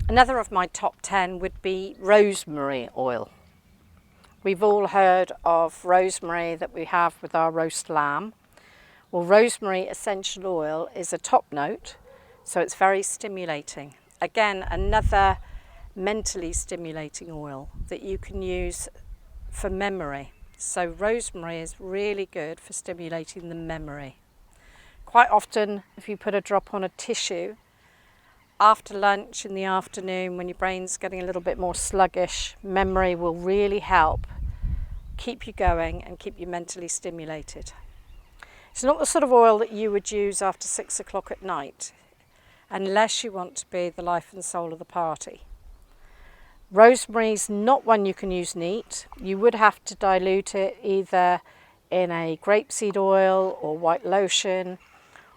Another of my top 10 would be rosemary oil. We've all heard of rosemary that we have with our roast lamb. Well, rosemary essential oil is a top note, so it's very stimulating. Again, another mentally stimulating oil that you can use for memory. So rosemary is really good for stimulating the memory. Quite often, if you put a drop on a tissue, after lunch in the afternoon when your brain's getting a little bit more sluggish, memory will really help keep you going and keep you mentally stimulated. It's not the sort of oil that you would use after 6 o'clock at night, unless you want to be the life and soul of the party. Rosemary's not one you can use neat. You would have to dilute it either in a grapeseed oil or white lotion,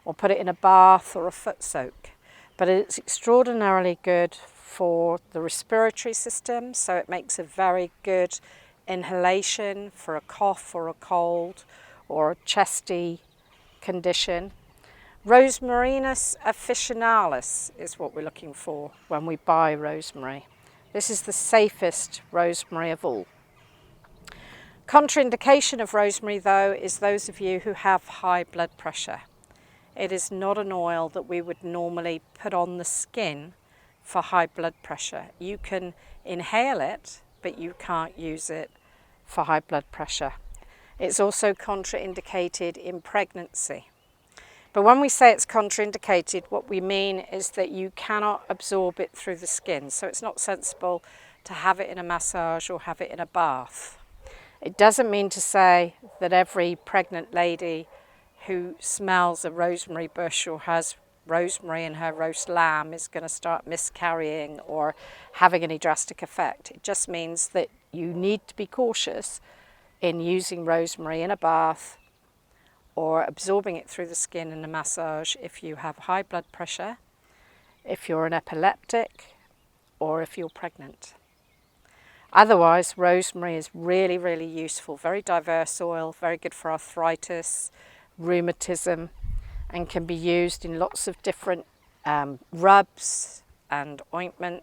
or put it in a bath or a foot soak. But it's extraordinarily good for the respiratory system, so it makes a very good inhalation for a cough or a cold or a chesty condition. Rosmarinus Officianalis is what we're looking for when we buy rosemary. This is the safest rosemary of all. Contraindication of rosemary, though, is those of you who have high blood pressure. It is not an oil that we would normally put on the skin for high blood pressure. You can inhale it, but you can't use it for high blood pressure. It's also contraindicated in pregnancy. But when we say it's contraindicated, what we mean is that you cannot absorb it through the skin. So it's not sensible to have it in a massage or have it in a bath. It doesn't mean to say that every pregnant lady who smells a rosemary bush or has rosemary in her roast lamb is going to start miscarrying or having any drastic effect. It just means that you need to be cautious in using rosemary in a bath or absorbing it through the skin in a massage if you have high blood pressure, if you're an epileptic, or if you're pregnant. Otherwise, rosemary is really, really useful. Very diverse oil, very good for arthritis, rheumatism, and can be used in lots of different rubs and ointments